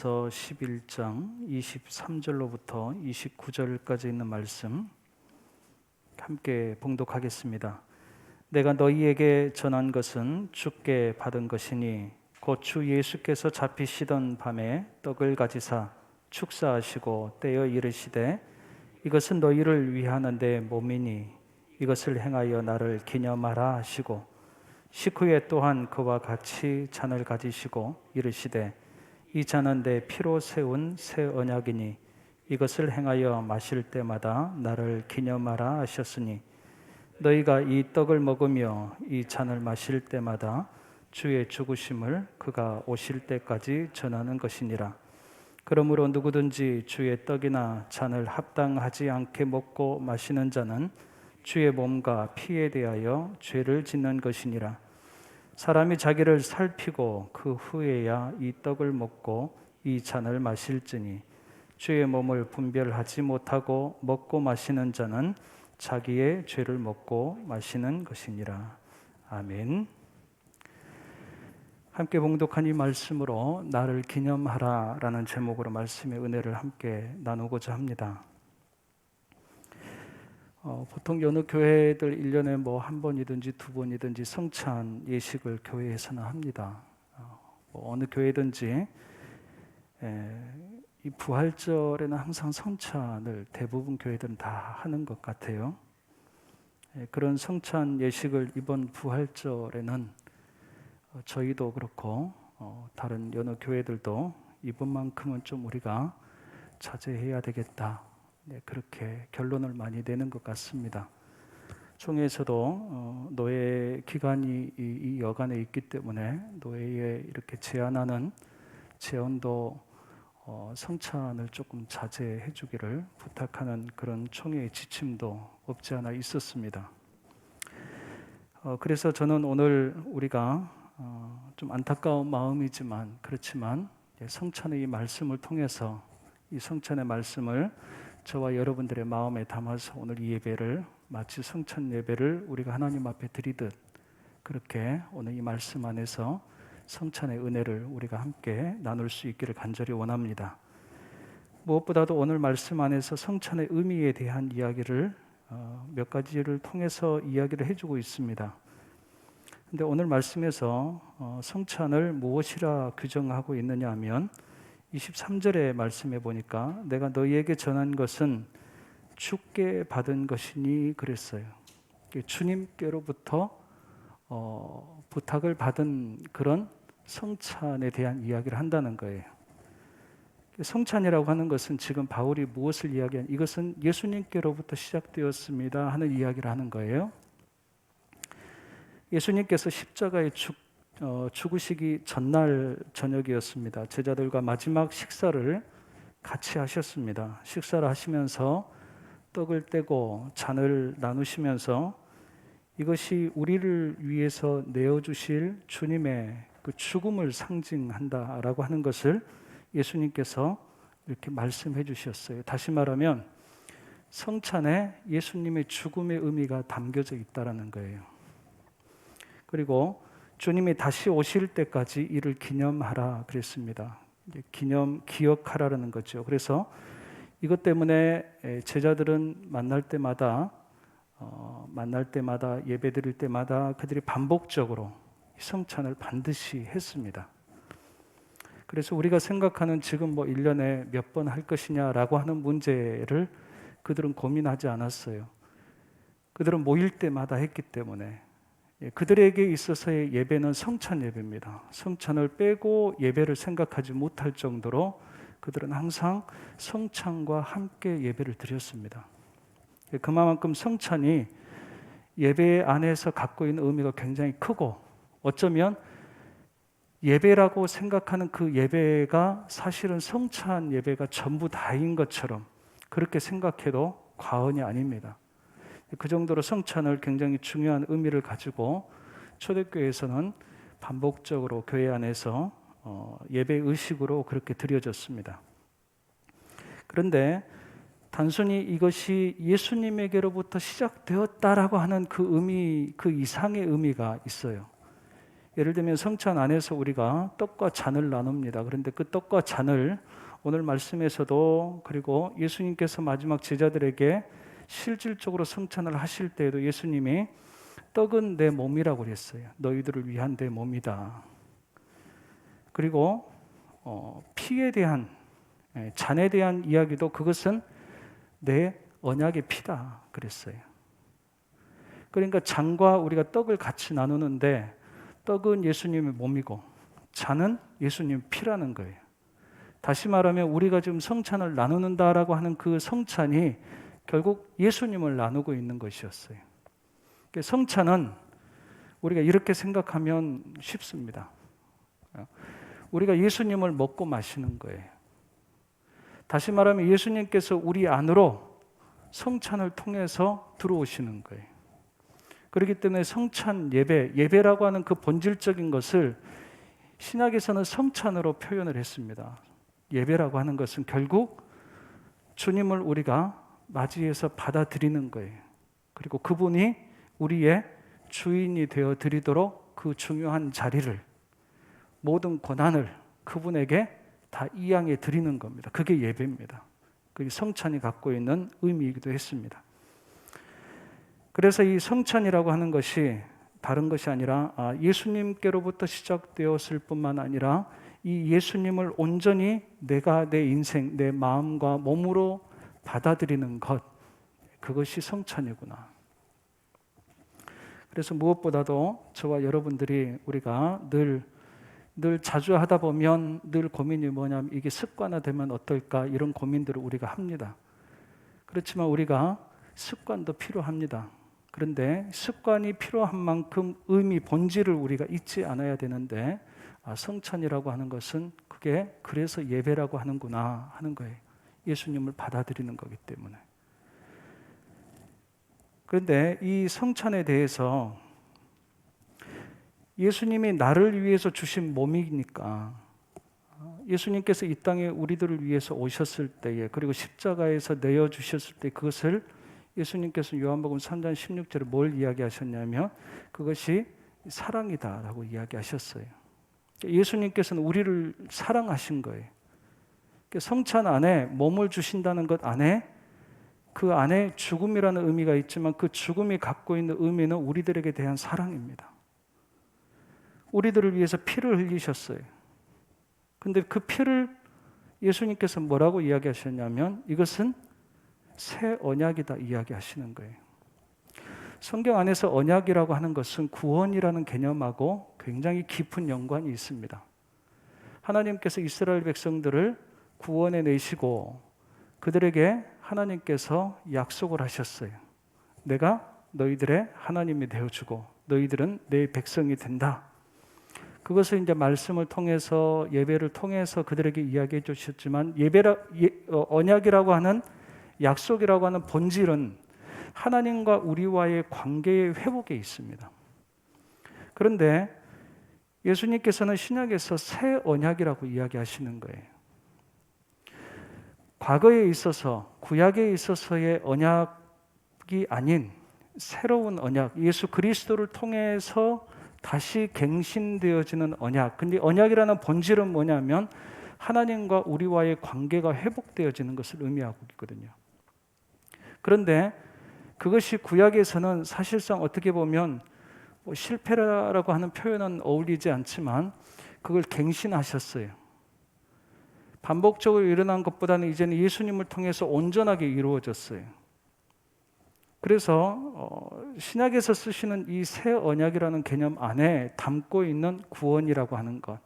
서 11장 23절로부터 29절까지 있는 말씀 함께 봉독하겠습니다. 내가 너희에게 전한 것은 주께 받은 것이니 곧 주 예수께서 잡히시던 밤에 떡을 가지사 축사하시고 떼어 이르시되 이것은 너희를 위하는 내 몸이니 이것을 행하여 나를 기념하라 하시고 식후에 또한 그와 같이 잔을 가지시고 이르시되 이 잔은 내 피로 세운 새 언약이니 이것을 행하여 마실 때마다 나를 기념하라 하셨으니 너희가 이 떡을 먹으며 이 잔을 마실 때마다 주의 죽으심을 그가 오실 때까지 전하는 것이니라. 그러므로 누구든지 주의 떡이나 잔을 합당하지 않게 먹고 마시는 자는 주의 몸과 피에 대하여 죄를 짓는 것이니라. 사람이 자기를 살피고 그 후에야 이 떡을 먹고 이 잔을 마실지니 주의 몸을 분별하지 못하고 먹고 마시는 자는 자기의 죄를 먹고 마시는 것이니라. 아멘. 함께 봉독한 이 말씀으로 나를 기념하라 라는 제목으로 말씀의 은혜를 함께 나누고자 합니다. 보통 어느 교회들 1년에 뭐 한 번이든지 두 번이든지 성찬 예식을 교회에서는 합니다. 어느 교회든지 이 부활절에는 항상 성찬을 대부분 교회들은 다 하는 것 같아요. 그런 성찬 예식을 이번 부활절에는 저희도 그렇고 다른 여느 교회들도 이번만큼은 좀 우리가 자제해야 되겠다. 그렇게 결론을 많이 내는 것 같습니다. 총회에서도 노예 기간이 이 여간에 있기 때문에 노예에 이렇게 제한하는 제언도 성찬을 조금 자제해 주기를 부탁하는 그런 총회의 지침도 없지 않아 있었습니다. 그래서 저는 오늘 우리가 좀 안타까운 마음이지만 그렇지만 성찬의 이 말씀을 통해서 이 성찬의 말씀을 저와 여러분들의 마음에 담아서 오늘 이 예배를 마치 성찬 예배를 우리가 하나님 앞에 드리듯 그렇게 오늘 이 말씀 안에서 성찬의 은혜를 우리가 함께 나눌 수 있기를 간절히 원합니다. 무엇보다도 오늘 말씀 안에서 성찬의 의미에 대한 이야기를 몇 가지를 통해서 이야기를 해주고 있습니다. 근데 오늘 말씀에서 성찬을 무엇이라 규정하고 있느냐 하면 23절의 말씀에 보니까 내가 너희에게 전한 것은 주께 받은 것이니 그랬어요. 주님께로부터 부탁을 받은 그런 성찬에 대한 이야기를 한다는 거예요. 성찬이라고 하는 것은 지금 바울이 무엇을 이야기하냐, 이것은 예수님께로부터 시작되었습니다 하는 이야기를 하는 거예요. 예수님께서 십자가에 죽으시기 전날 저녁이었습니다. 제자들과 마지막 식사를 같이 하셨습니다. 식사를 하시면서 떡을 떼고 잔을 나누시면서 이것이 우리를 위해서 내어주실 주님의 그 죽음을 상징한다라고 하는 것을 예수님께서 이렇게 말씀해 주셨어요. 다시 말하면 성찬에 예수님의 죽음의 의미가 담겨져 있다라는 거예요. 그리고 주님이 다시 오실 때까지 이를 기념하라 그랬습니다. 기억하라는 거죠. 그래서 이것 때문에 제자들은 만날 때마다 예배 드릴 때마다 그들이 반복적으로 성찬을 반드시 했습니다. 그래서 우리가 생각하는 지금 1년에 몇 번 할 것이냐라고 하는 문제를 그들은 고민하지 않았어요. 그들은 모일 때마다 했기 때문에 그들에게 있어서의 예배는 성찬 예배입니다. 성찬을 빼고 예배를 생각하지 못할 정도로 그들은 항상 성찬과 함께 예배를 드렸습니다. 그만큼 성찬이 예배 안에서 갖고 있는 의미가 굉장히 크고 어쩌면 예배라고 생각하는 그 예배가 사실은 성찬 예배가 전부 다인 것처럼 그렇게 생각해도 과언이 아닙니다. 그 정도로 성찬을 굉장히 중요한 의미를 가지고 초대교회에서는 반복적으로 교회 안에서 예배 의식으로 그렇게 드려졌습니다. 그런데 단순히 이것이 예수님에게로부터 시작되었다라고 하는 그 의미, 그 이상의 의미가 있어요. 예를 들면 성찬 안에서 우리가 떡과 잔을 나눕니다. 그런데 그 떡과 잔을 오늘 말씀에서도, 그리고 예수님께서 마지막 제자들에게 실질적으로 성찬을 하실 때에도 예수님이 떡은 내 몸이라고 그랬어요. 너희들을 위한 내 몸이다. 그리고 피에 대한, 잔에 대한 이야기도 그것은 내 언약의 피다 그랬어요. 그러니까 잔과 우리가 떡을 같이 나누는데 떡은 예수님의 몸이고 잔은 예수님의 피라는 거예요. 다시 말하면 우리가 지금 성찬을 나누는다라고 하는 그 성찬이 결국 예수님을 나누고 있는 것이었어요. 성찬은 우리가 이렇게 생각하면 쉽습니다. 우리가 예수님을 먹고 마시는 거예요. 다시 말하면 예수님께서 우리 안으로 성찬을 통해서 들어오시는 거예요. 그렇기 때문에 성찬 예배라고 하는 그 본질적인 것을 신약에서는 성찬으로 표현을 했습니다. 예배라고 하는 것은 결국 주님을 우리가 맞이해서 받아들이는 거예요. 그리고 그분이 우리의 주인이 되어 드리도록 그 중요한 자리를, 모든 권한을 그분에게 다 이양해 드리는 겁니다. 그게 예배입니다. 그게 성찬이 갖고 있는 의미이기도 했습니다. 그래서 이 성찬이라고 하는 것이 다른 것이 아니라 예수님께로부터 시작되었을 뿐만 아니라 이 예수님을 온전히 내가 내 인생, 내 마음과 몸으로 받아들이는 것, 그것이 성찬이구나. 그래서 무엇보다도 저와 여러분들이 우리가 늘 자주 하다 보면 늘 고민이 뭐냐면 이게 습관화되면 어떨까, 이런 고민들을 우리가 합니다. 그렇지만 우리가 습관도 필요합니다. 그런데 습관이 필요한 만큼 의미, 본질을 우리가 잊지 않아야 되는데 성찬이라고 하는 것은 그게 그래서 예배라고 하는구나 하는 거예요. 예수님을 받아들이는 거기 때문에. 그런데 이 성찬에 대해서 예수님이 나를 위해서 주신 몸이니까, 예수님께서 이 땅에 우리들을 위해서 오셨을 때에, 그리고 십자가에서 내어주셨을 때 그것을 예수님께서 요한복음 3장 16절에 뭘 이야기하셨냐면 그것이 사랑이다라고 이야기하셨어요. 예수님께서는 우리를 사랑하신 거예요. 성찬 안에 몸을 주신다는 것 안에, 그 안에 죽음이라는 의미가 있지만 그 죽음이 갖고 있는 의미는 우리들에게 대한 사랑입니다. 우리들을 위해서 피를 흘리셨어요. 근데 그 피를 예수님께서 뭐라고 이야기하셨냐면 이것은 새 언약이다 이야기하시는 거예요. 성경 안에서 언약이라고 하는 것은 구원이라는 개념하고 굉장히 깊은 연관이 있습니다. 하나님께서 이스라엘 백성들을 구원해 내시고 그들에게 하나님께서 약속을 하셨어요. 내가 너희들의 하나님이 되어주고 너희들은 내 백성이 된다. 그것을 이제 말씀을 통해서, 예배를 통해서 그들에게 이야기해 주셨지만, 언약이라고 하는, 약속이라고 하는 본질은 하나님과 우리와의 관계의 회복에 있습니다. 그런데 예수님께서는 신약에서 새 언약이라고 이야기하시는 거예요. 과거에 있어서, 구약에 있어서의 언약이 아닌 새로운 언약, 예수 그리스도를 통해서 다시 갱신되어지는 언약. 근데 언약이라는 본질은 뭐냐면 하나님과 우리와의 관계가 회복되어지는 것을 의미하고 있거든요. 그런데 그것이 구약에서는 사실상 어떻게 보면 실패라고 하는 표현은 어울리지 않지만 그걸 갱신하셨어요. 반복적으로 일어난 것보다는 이제는 예수님을 통해서 온전하게 이루어졌어요. 그래서 신약에서 쓰시는 이 새 언약이라는 개념 안에 담고 있는 구원이라고 하는 것,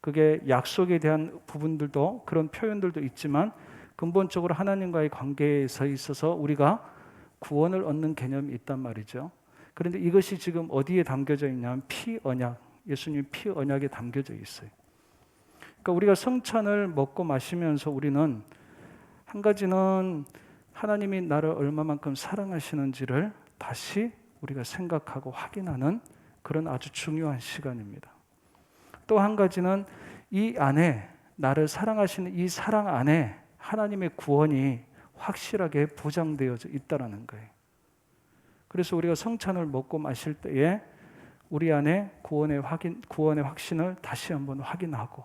그게 약속에 대한 부분들도, 그런 표현들도 있지만 근본적으로 하나님과의 관계에서 있어서 우리가 구원을 얻는 개념이 있단 말이죠. 그런데 이것이 지금 어디에 담겨져 있냐면 피 언약, 예수님 피 언약에 담겨져 있어요. 그러니까 우리가 성찬을 먹고 마시면서 우리는 한 가지는 하나님이 나를 얼마만큼 사랑하시는지를 다시 우리가 생각하고 확인하는 그런 아주 중요한 시간입니다. 또 한 가지는 이 안에, 나를 사랑하시는 이 사랑 안에 하나님의 구원이 확실하게 보장되어져 있다는 거예요. 그래서 우리가 성찬을 먹고 마실 때에 우리 안에 구원의 확신을 다시 한번 확인하고,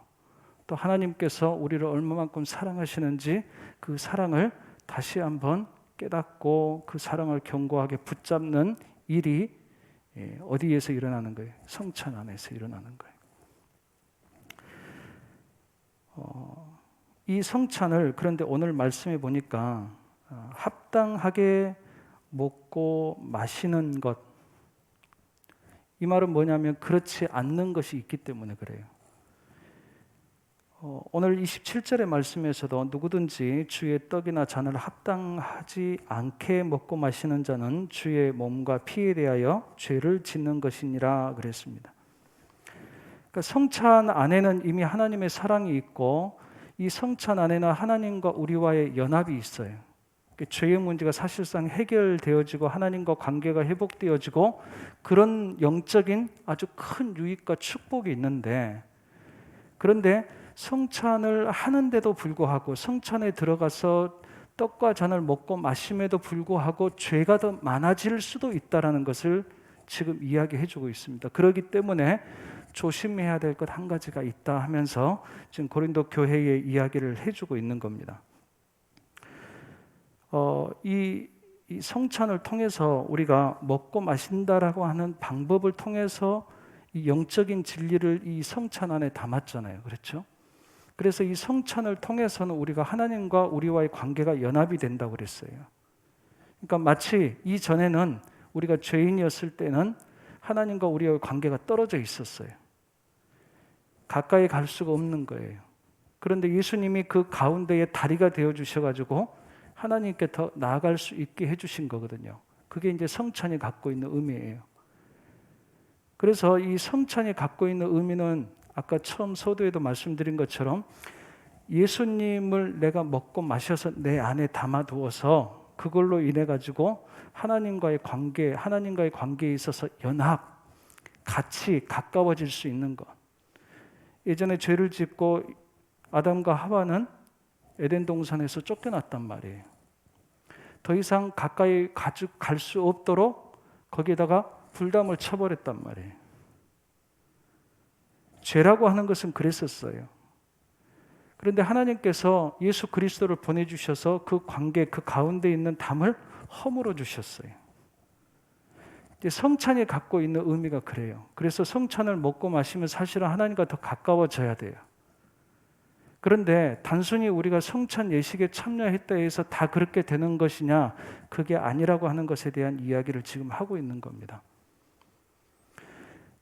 또 하나님께서 우리를 얼마만큼 사랑하시는지 그 사랑을 다시 한번 깨닫고 그 사랑을 견고하게 붙잡는 일이 어디에서 일어나는 거예요? 성찬 안에서 일어나는 거예요. 이 성찬을 그런데 오늘 말씀해 보니까 합당하게 먹고 마시는 것, 이 말은 뭐냐면 그렇지 않는 것이 있기 때문에 그래요. 오늘 27절의 말씀에서도 누구든지 주의 떡이나 잔을 합당하지 않게 먹고 마시는 자는 주의 몸과 피에 대하여 죄를 짓는 것이니라 그랬습니다. 그러니까 성찬 안에는 이미 하나님의 사랑이 있고, 이 성찬 안에는 하나님과 우리와의 연합이 있어요. 죄의 문제가 사실상 해결되어지고 하나님과 관계가 회복되어지고 그런 영적인 아주 큰 유익과 축복이 있는데, 그런데 성찬을 하는데도 불구하고, 성찬에 들어가서 떡과 잔을 먹고 마심에도 불구하고 죄가 더 많아질 수도 있다는 것을 지금 이야기해 주고 있습니다. 그렇기 때문에 조심해야 될 것 한 가지가 있다 하면서 지금 고린도 교회의 이야기를 해주고 있는 겁니다. 이 성찬을 통해서 우리가 먹고 마신다라고 하는 방법을 통해서 이 영적인 진리를 이 성찬 안에 담았잖아요. 그렇죠? 그래서 이 성찬을 통해서는 우리가 하나님과 우리와의 관계가 연합이 된다고 그랬어요. 그러니까 마치 이전에는 우리가 죄인이었을 때는 하나님과 우리와의 관계가 떨어져 있었어요. 가까이 갈 수가 없는 거예요. 그런데 예수님이 그 가운데에 다리가 되어 주셔가지고 하나님께 더 나아갈 수 있게 해주신 거거든요. 그게 이제 성찬이 갖고 있는 의미예요. 그래서 이 성찬이 갖고 있는 의미는 아까 처음 서두에도 말씀드린 것처럼 예수님을 내가 먹고 마셔서 내 안에 담아두어서 그걸로 인해 가지고 하나님과의 관계에 있어서 연합, 같이 가까워질 수 있는 것. 예전에 죄를 짓고 아담과 하와는 에덴 동산에서 쫓겨났단 말이에요. 더 이상 가까이 갈 수 없도록 거기에다가 불담을 쳐버렸단 말이에요. 죄라고 하는 것은 그랬었어요. 그런데 하나님께서 예수 그리스도를 보내주셔서 그 관계, 그 가운데 있는 담을 허물어 주셨어요. 성찬이 갖고 있는 의미가 그래요. 그래서 성찬을 먹고 마시면 사실은 하나님과 더 가까워져야 돼요. 그런데 단순히 우리가 성찬 예식에 참여했다 해서 다 그렇게 되는 것이냐, 그게 아니라고 하는 것에 대한 이야기를 지금 하고 있는 겁니다.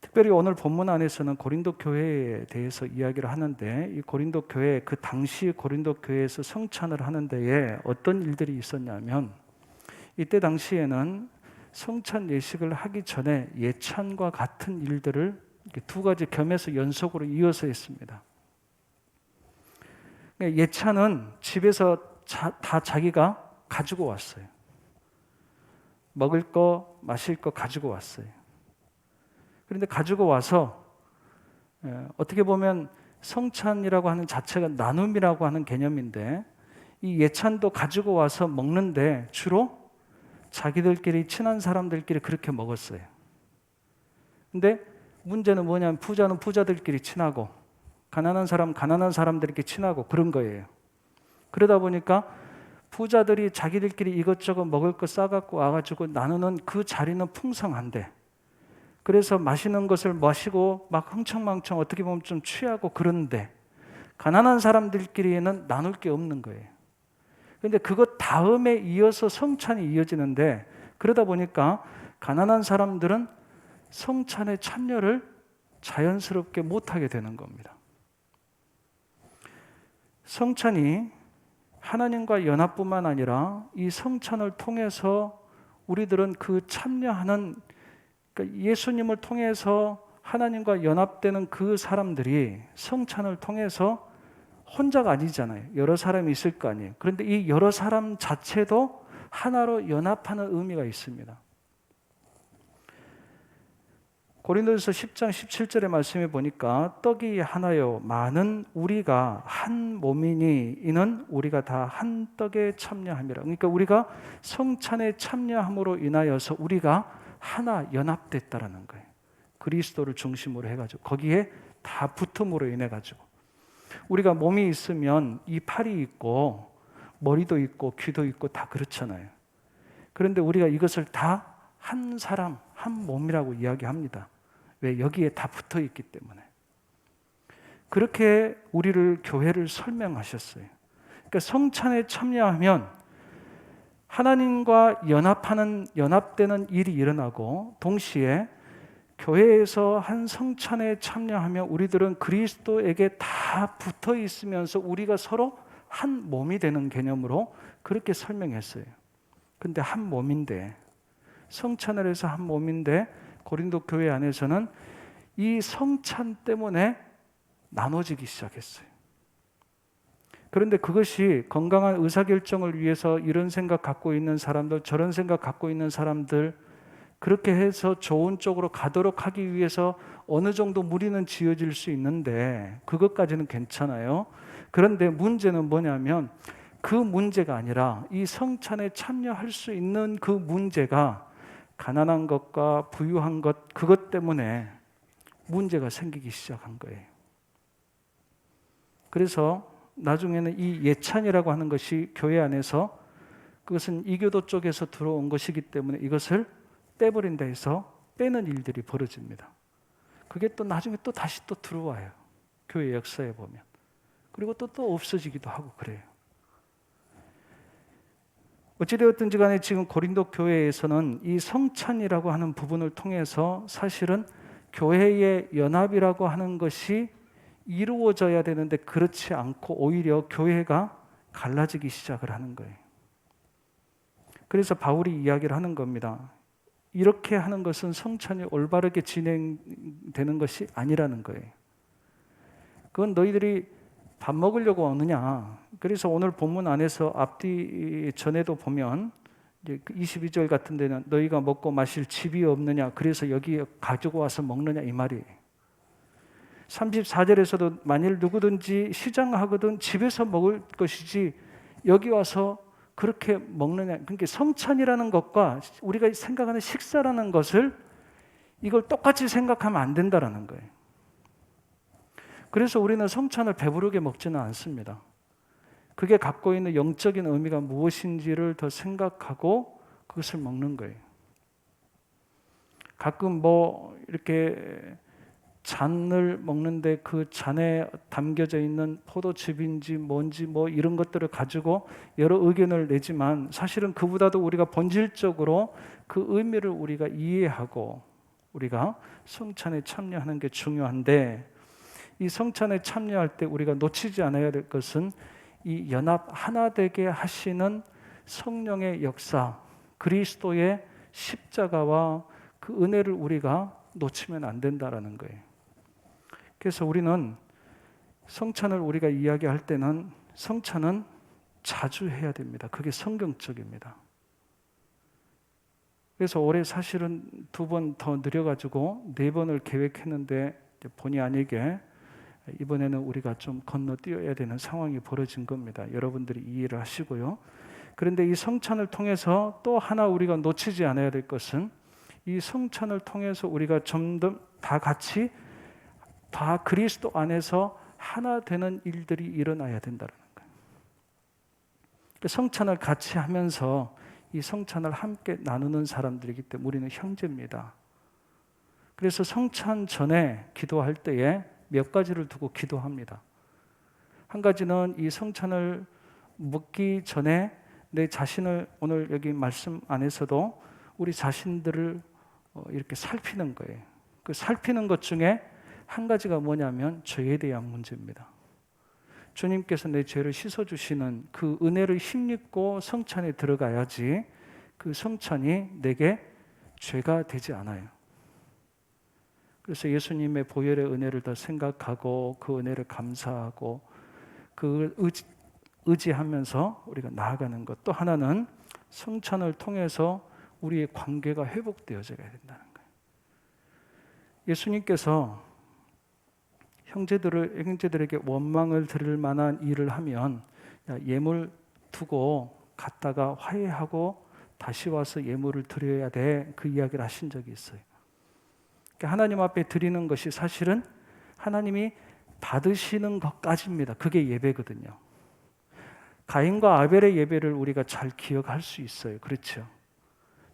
특별히 오늘 본문 안에서는 고린도 교회에 대해서 이야기를 하는데, 이 고린도 교회, 그 당시 고린도 교회에서 성찬을 하는 데에 어떤 일들이 있었냐면, 이때 당시에는 성찬 예식을 하기 전에 예찬과 같은 일들을 두 가지 겸해서 연속으로 이어서 했습니다. 예찬은 집에서 다 자기가 가지고 왔어요. 먹을 거, 마실 거 가지고 왔어요. 그런데 가지고 와서 어떻게 보면 성찬이라고 하는 자체가 나눔이라고 하는 개념인데, 이 예찬도 가지고 와서 먹는데 주로 자기들끼리 친한 사람들끼리 그렇게 먹었어요. 근데 문제는 뭐냐면 부자는 부자들끼리 친하고 가난한 사람들끼리 친하고 그런 거예요. 그러다 보니까 부자들이 자기들끼리 이것저것 먹을 거 싸갖고 와가지고 나누는 그 자리는 풍성한데, 그래서 마시는 것을 마시고 막 흥청망청 어떻게 보면 좀 취하고 그러는데 가난한 사람들끼리는 나눌 게 없는 거예요. 그런데 그것 다음에 이어서 성찬이 이어지는데, 그러다 보니까 가난한 사람들은 성찬의 참여를 자연스럽게 못하게 되는 겁니다. 성찬이 하나님과 연합뿐만 아니라 이 성찬을 통해서 우리들은 그 참여하는, 그러니까 예수님을 통해서 하나님과 연합되는 그 사람들이 성찬을 통해서 혼자가 아니잖아요. 여러 사람이 있을 거 아니에요. 그런데 이 여러 사람 자체도 하나로 연합하는 의미가 있습니다. 고린도전서 10장 17절의 말씀에 보니까 떡이 하나요 많은 우리가 한 몸이니 이는 우리가 다 한 떡에 참여함이라. 그러니까 우리가 성찬에 참여함으로 인하여서 우리가 하나 연합됐다라는 거예요. 그리스도를 중심으로 해가지고 거기에 다 붙음으로 인해 가지고 우리가 몸이 있으면 이 팔이 있고 머리도 있고 귀도 있고 다 그렇잖아요. 그런데 우리가 이것을 다 한 사람, 한 몸이라고 이야기합니다. 왜? 여기에 다 붙어 있기 때문에. 그렇게 우리를 교회를 설명하셨어요. 그러니까 성찬에 참여하면 하나님과 연합되는 일이 일어나고 동시에 교회에서 한 성찬에 참여하며 우리들은 그리스도에게 다 붙어 있으면서 우리가 서로 한 몸이 되는 개념으로 그렇게 설명했어요. 근데 한 몸인데, 성찬을 해서 한 몸인데 고린도 교회 안에서는 이 성찬 때문에 나눠지기 시작했어요. 그런데 그것이 건강한 의사결정을 위해서 이런 생각 갖고 있는 사람들, 저런 생각 갖고 있는 사람들, 그렇게 해서 좋은 쪽으로 가도록 하기 위해서 어느 정도 무리는 지어질 수 있는데 그것까지는 괜찮아요. 그런데 문제는 뭐냐면 그 문제가 아니라 이 성찬에 참여할 수 있는 그 문제가 가난한 것과 부유한 것, 그것 때문에 문제가 생기기 시작한 거예요. 그래서 나중에는 이 예찬이라고 하는 것이 교회 안에서 그것은 이교도 쪽에서 들어온 것이기 때문에 이것을 떼버린다 해서 빼는 일들이 벌어집니다. 그게 또 나중에 또 다시 또 들어와요. 교회 역사에 보면. 그리고 또 없어지기도 하고 그래요. 어찌되었든지 간에 지금 고린도 교회에서는 이 성찬이라고 하는 부분을 통해서 사실은 교회의 연합이라고 하는 것이 이루어져야 되는데 그렇지 않고 오히려 교회가 갈라지기 시작을 하는 거예요. 그래서 바울이 이야기를 하는 겁니다. 이렇게 하는 것은 성찬이 올바르게 진행되는 것이 아니라는 거예요. 그건 너희들이 밥 먹으려고 오느냐. 그래서 오늘 본문 안에서 앞뒤 전에도 보면 22절 같은 데는 너희가 먹고 마실 집이 없느냐. 그래서 여기 가지고 와서 먹느냐 이 말이에요. 34절에서도 만일 누구든지 시장하거든 집에서 먹을 것이지 여기 와서 그렇게 먹느냐. 그러니까 성찬이라는 것과 우리가 생각하는 식사라는 것을 이걸 똑같이 생각하면 안 된다라는 거예요. 그래서 우리는 성찬을 배부르게 먹지는 않습니다. 그게 갖고 있는 영적인 의미가 무엇인지를 더 생각하고 그것을 먹는 거예요. 가끔 이렇게 잔을 먹는데 그 잔에 담겨져 있는 포도즙인지 뭔지 이런 것들을 가지고 여러 의견을 내지만 사실은 그보다도 우리가 본질적으로 그 의미를 우리가 이해하고 우리가 성찬에 참여하는 게 중요한데 이 성찬에 참여할 때 우리가 놓치지 않아야 될 것은 이 연합 하나 되게 하시는 성령의 역사, 그리스도의 십자가와 그 은혜를 우리가 놓치면 안 된다라는 거예요. 그래서 우리는 성찬을 우리가 이야기할 때는 성찬은 자주 해야 됩니다. 그게 성경적입니다. 그래서 올해 사실은 2번 더 늘려가지고 4번을 계획했는데 본의 아니게 이번에는 우리가 좀 건너뛰어야 되는 상황이 벌어진 겁니다. 여러분들이 이해를 하시고요. 그런데 이 성찬을 통해서 또 하나 우리가 놓치지 않아야 될 것은 이 성찬을 통해서 우리가 좀 더 다 같이 다 그리스도 안에서 하나 되는 일들이 일어나야 된다는 거예요. 성찬을 같이 하면서 이 성찬을 함께 나누는 사람들이기 때문에 우리는 형제입니다. 그래서 성찬 전에 기도할 때에 몇 가지를 두고 기도합니다. 한 가지는 이 성찬을 먹기 전에 내 자신을 오늘 여기 말씀 안에서도 우리 자신들을 이렇게 살피는 거예요. 그 살피는 것 중에 한 가지가 뭐냐면 죄에 대한 문제입니다. 주님께서 내 죄를 씻어주시는 그 은혜를 힘입고 성찬에 들어가야지 그 성찬이 내게 죄가 되지 않아요. 그래서 예수님의 보혈의 은혜를 더 생각하고 그 은혜를 감사하고 그 의지하면서 우리가 나아가는 것. 또 하나는 성찬을 통해서 우리의 관계가 회복되어져야 된다는 거예요. 예수님께서 형제들에게 원망을 들을 만한 일을 하면 예물 두고 갔다가 화해하고 다시 와서 예물을 드려야 돼. 그 이야기를 하신 적이 있어요. 하나님 앞에 드리는 것이 사실은 하나님이 받으시는 것까지입니다. 그게 예배거든요. 가인과 아벨의 예배를 우리가 잘 기억할 수 있어요. 그렇죠?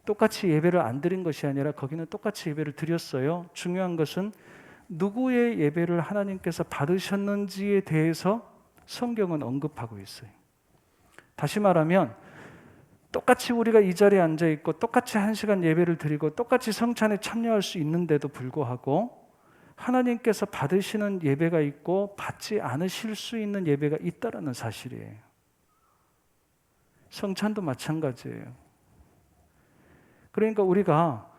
똑같이 예배를 안 드린 것이 아니라 거기는 똑같이 예배를 드렸어요. 중요한 것은 누구의 예배를 하나님께서 받으셨는지에 대해서 성경은 언급하고 있어요. 다시 말하면 똑같이 우리가 이 자리에 앉아 있고 똑같이 1시간 예배를 드리고 똑같이 성찬에 참여할 수 있는데도 불구하고 하나님께서 받으시는 예배가 있고 받지 않으실 수 있는 예배가 있다라는 사실이에요. 성찬도 마찬가지예요. 그러니까 우리가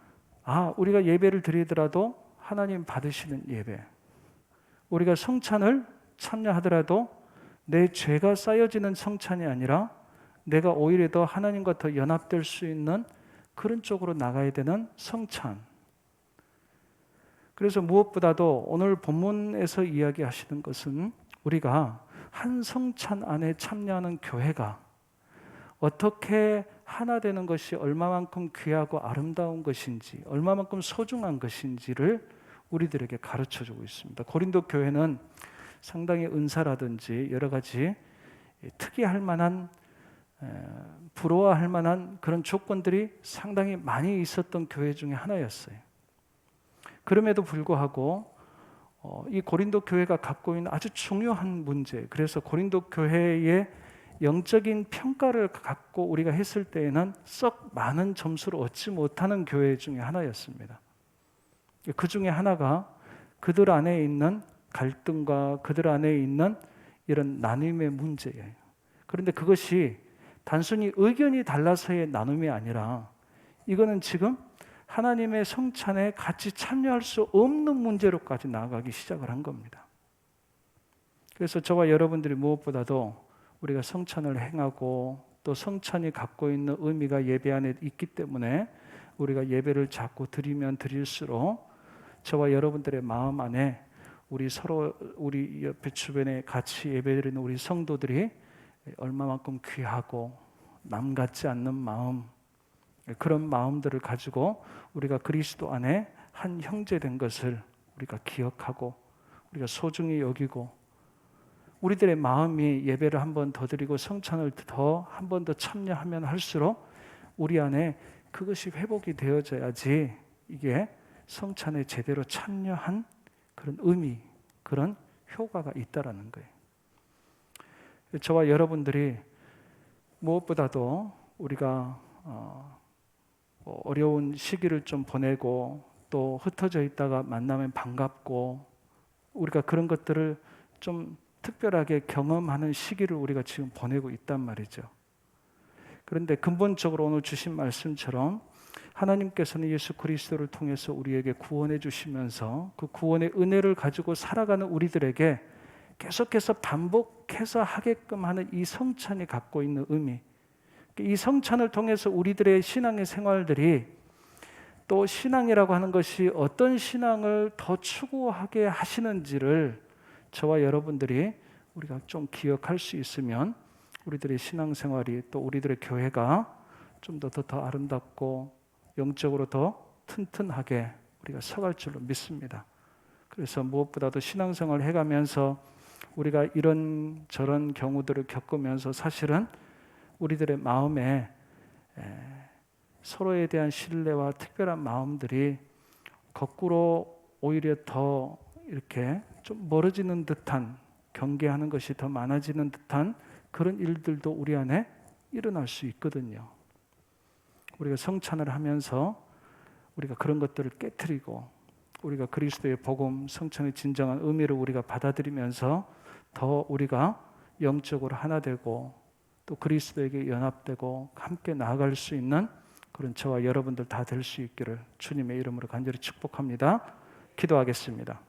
예배를 드리더라도 하나님 받으시는 예배, 우리가 성찬을 참여하더라도 내 죄가 쌓여지는 성찬이 아니라 내가 오히려 더 하나님과 더 연합될 수 있는 그런 쪽으로 나가야 되는 성찬. 그래서 무엇보다도 오늘 본문에서 이야기하시는 것은 우리가 한 성찬 안에 참여하는 교회가 어떻게 하나 되는 것이 얼마만큼 귀하고 아름다운 것인지, 얼마만큼 소중한 것인지를 우리들에게 가르쳐주고 있습니다. 고린도 교회는 상당히 은사라든지 여러 가지 특이할 만한, 부러워할 만한 그런 조건들이 상당히 많이 있었던 교회 중에 하나였어요. 그럼에도 불구하고 이 고린도 교회가 갖고 있는 아주 중요한 문제, 그래서 고린도 교회의 영적인 평가를 갖고 우리가 했을 때에는 썩 많은 점수를 얻지 못하는 교회 중에 하나였습니다. 그 중에 하나가 그들 안에 있는 갈등과 그들 안에 있는 이런 나눔의 문제예요. 그런데 그것이 단순히 의견이 달라서의 나눔이 아니라 이거는 지금 하나님의 성찬에 같이 참여할 수 없는 문제로까지 나아가기 시작을 한 겁니다. 그래서 저와 여러분들이 무엇보다도 우리가 성찬을 행하고 또 성찬이 갖고 있는 의미가 예배 안에 있기 때문에 우리가 예배를 자꾸 드리면 드릴수록 저와 여러분들의 마음 안에 우리 옆에 주변에 같이 예배드리는 우리 성도들이 얼마만큼 귀하고 남 같지 않는 마음, 그런 마음들을 가지고 우리가 그리스도 안에 한 형제 된 것을 우리가 기억하고 우리가 소중히 여기고 우리들의 마음이 예배를 한 번 더 드리고 성찬을 한 번 더 참여하면 할수록 우리 안에 그것이 회복이 되어져야지 이게 성찬에 제대로 참여한 그런 의미, 그런 효과가 있다라는 거예요. 저와 여러분들이 무엇보다도 우리가 어려운 시기를 좀 보내고 또 흩어져 있다가 만나면 반갑고 우리가 그런 것들을 좀 특별하게 경험하는 시기를 우리가 지금 보내고 있단 말이죠. 그런데 근본적으로 오늘 주신 말씀처럼 하나님께서는 예수 그리스도를 통해서 우리에게 구원해 주시면서 그 구원의 은혜를 가지고 살아가는 우리들에게 계속해서 반복해서 하게끔 하는 이 성찬이 갖고 있는 의미, 이 성찬을 통해서 우리들의 신앙의 생활들이 또 신앙이라고 하는 것이 어떤 신앙을 더 추구하게 하시는지를 저와 여러분들이 우리가 좀 기억할 수 있으면 우리들의 신앙생활이 또 우리들의 교회가 좀 더 아름답고 영적으로 더 튼튼하게 우리가 서갈 줄로 믿습니다. 그래서 무엇보다도 신앙생활을 해가면서 우리가 이런 저런 경우들을 겪으면서 사실은 우리들의 마음에 서로에 대한 신뢰와 특별한 마음들이 거꾸로 오히려 더 이렇게 좀 멀어지는 듯한, 경계하는 것이 더 많아지는 듯한 그런 일들도 우리 안에 일어날 수 있거든요. 우리가 성찬을 하면서 우리가 그런 것들을 깨트리고 우리가 그리스도의 복음, 성찬의 진정한 의미를 우리가 받아들이면서 더 우리가 영적으로 하나 되고 또 그리스도에게 연합되고 함께 나아갈 수 있는 그런 저와 여러분들 다 될 수 있기를 주님의 이름으로 간절히 축복합니다. 기도하겠습니다.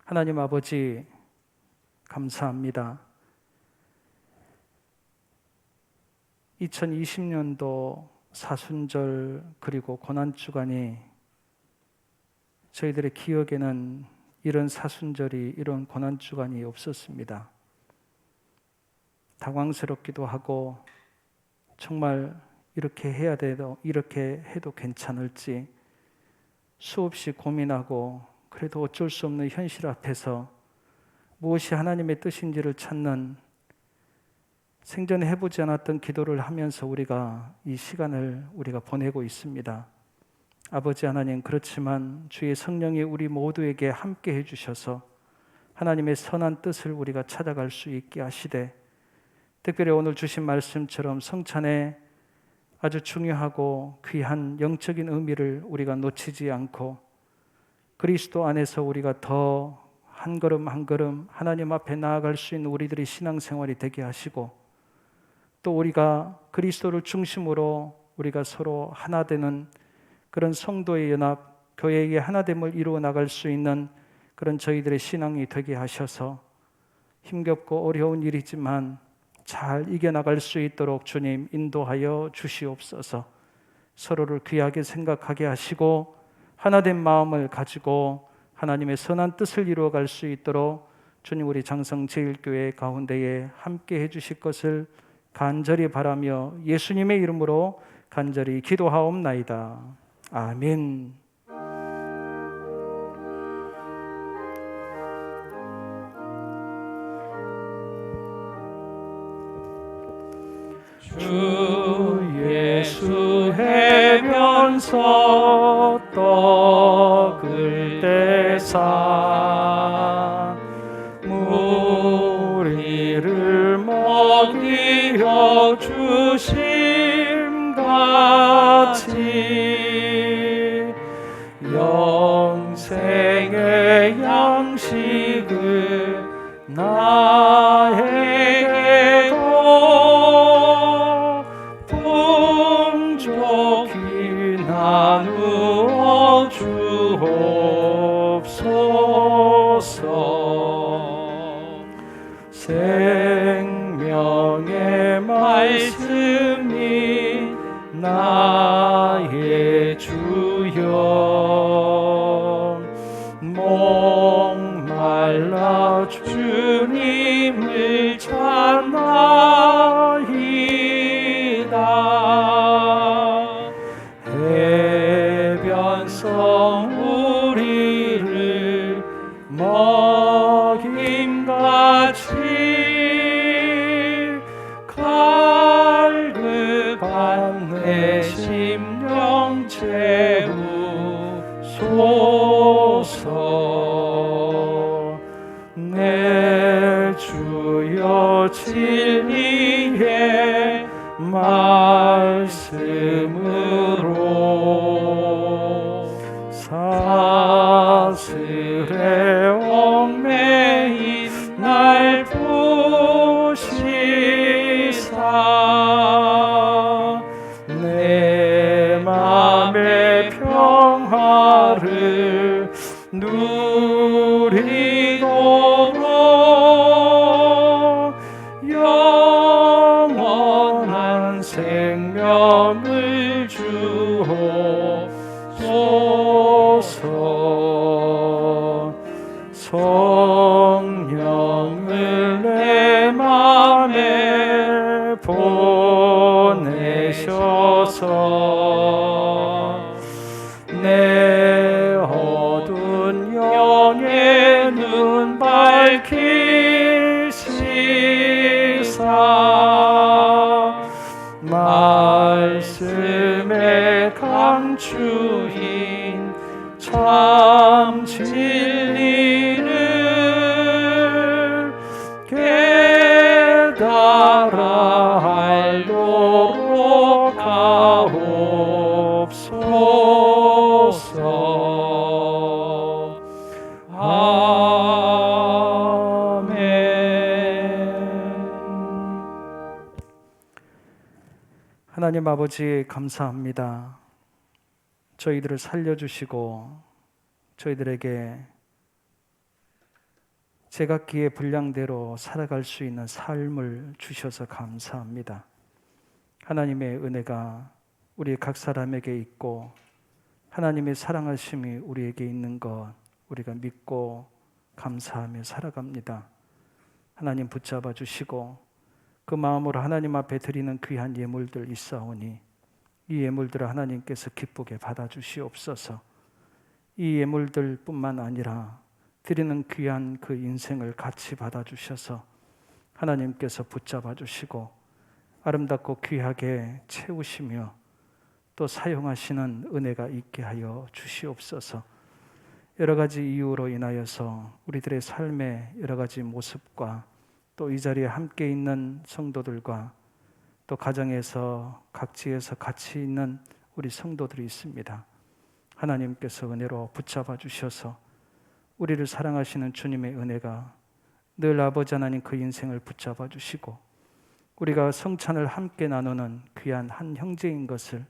하나님 아버지 감사합니다. 2020년도 사순절 그리고 고난주간이 저희들의 기억에는 이런 사순절이 이런 고난주간이 없었습니다. 당황스럽기도 하고 정말 이렇게 해야 돼도 이렇게 해도 괜찮을지 수없이 고민하고 그래도 어쩔 수 없는 현실 앞에서 무엇이 하나님의 뜻인지를 찾는 생전에 해보지 않았던 기도를 하면서 우리가 이 시간을 우리가 보내고 있습니다. 아버지 하나님, 그렇지만 주의 성령이 우리 모두에게 함께 해주셔서 하나님의 선한 뜻을 우리가 찾아갈 수 있게 하시되, 특별히 오늘 주신 말씀처럼 성찬의 아주 중요하고 귀한 영적인 의미를 우리가 놓치지 않고 그리스도 안에서 우리가 더 한 걸음 한 걸음 하나님 앞에 나아갈 수 있는 우리들의 신앙생활이 되게 하시고, 또 우리가 그리스도를 중심으로 우리가 서로 하나 되는 그런 성도의 연합, 교회의 하나됨을 이루어 나갈 수 있는 그런 저희들의 신앙이 되게 하셔서 힘겹고 어려운 일이지만 잘 이겨나갈 수 있도록 주님 인도하여 주시옵소서. 서로를 귀하게 생각하게 하시고 하나된 마음을 가지고 하나님의 선한 뜻을 이루어갈 수 있도록 주님 우리 장성제일교회 가운데에 함께 해주실 것을 간절히 바라며 예수님의 이름으로 간절히 기도하옵나이다. 아멘. 주 예수 해변서 떡을 떼사 무리를 먹이려 주심같이 영생의 양식을 나에게도 풍족히 나누어 주옵소서. 생명의 말씀이 나의 주여, 목말라 주님을 찾나이다. 해변성 우리를 먹임같이 갈급한 내 심령 채우소서. 내 주여 진리의 말씀으로 사슬에 얽매인 날 부시사 내 맘의 평화를 누리도록 영원한 생명을 주옵소서. 성령을 내 맘에 보내셔서 내 어두운 영의 눈 밝히시사 말씀의 강추인 참 진리를 깨달아 알도록 하옵소서. 아멘. 하나님 아버지 감사합니다. 저희들을 살려주시고 저희들에게 제각기의 분량대로 살아갈 수 있는 삶을 주셔서 감사합니다. 하나님의 은혜가 우리 각 사람에게 있고 하나님의 사랑하심이 우리에게 있는 것 우리가 믿고 감사하며 살아갑니다. 하나님 붙잡아 주시고 그 마음으로 하나님 앞에 드리는 귀한 예물들 있사오니 이 예물들을 하나님께서 기쁘게 받아주시옵소서. 이 예물들뿐만 아니라 드리는 귀한 그 인생을 같이 받아주셔서 하나님께서 붙잡아 주시고 아름답고 귀하게 채우시며 또 사용하시는 은혜가 있게 하여 주시옵소서. 여러 가지 이유로 인하여서 우리들의 삶의 여러 가지 모습과 또 이 자리에 함께 있는 성도들과 또 가정에서 각지에서 같이 있는 우리 성도들이 있습니다. 하나님께서 은혜로 붙잡아 주셔서 우리를 사랑하시는 주님의 은혜가 늘 아버지 하나님 그 인생을 붙잡아 주시고 우리가 성찬을 함께 나누는 귀한 한 형제인 것을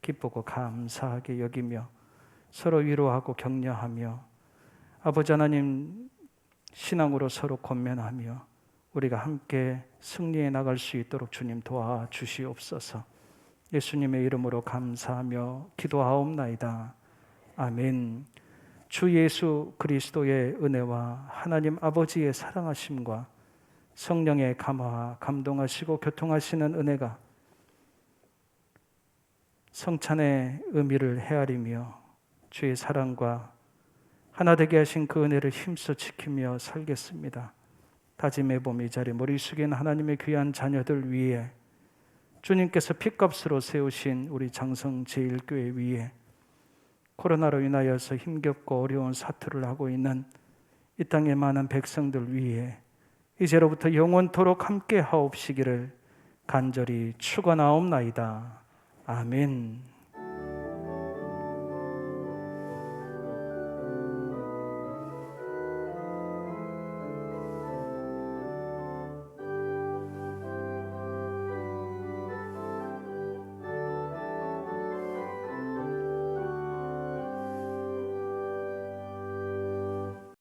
기쁘고 감사하게 여기며 서로 위로하고 격려하며 아버지 하나님 신앙으로 서로 권면하며 우리가 함께 승리해 나갈 수 있도록 주님 도와주시옵소서. 예수님의 이름으로 감사하며 기도하옵나이다. 아멘. 주 예수 그리스도의 은혜와 하나님 아버지의 사랑하심과 성령의 감화 감동하시고 교통하시는 은혜가 성찬의 의미를 헤아리며 주의 사랑과 하나 되게 하신 그 은혜를 힘써 지키며 살겠습니다. 다짐해 봄 이 자리 머리 숙인 하나님의 귀한 자녀들 위에 주님께서 핏값으로 세우신 우리 장성제일교회 위에 코로나로 인하여서 힘겹고 어려운 사투를 하고 있는 이 땅의 많은 백성들 위에 이제로부터 영원토록 함께 하옵시기를 간절히 축원하옵나이다. 아멘.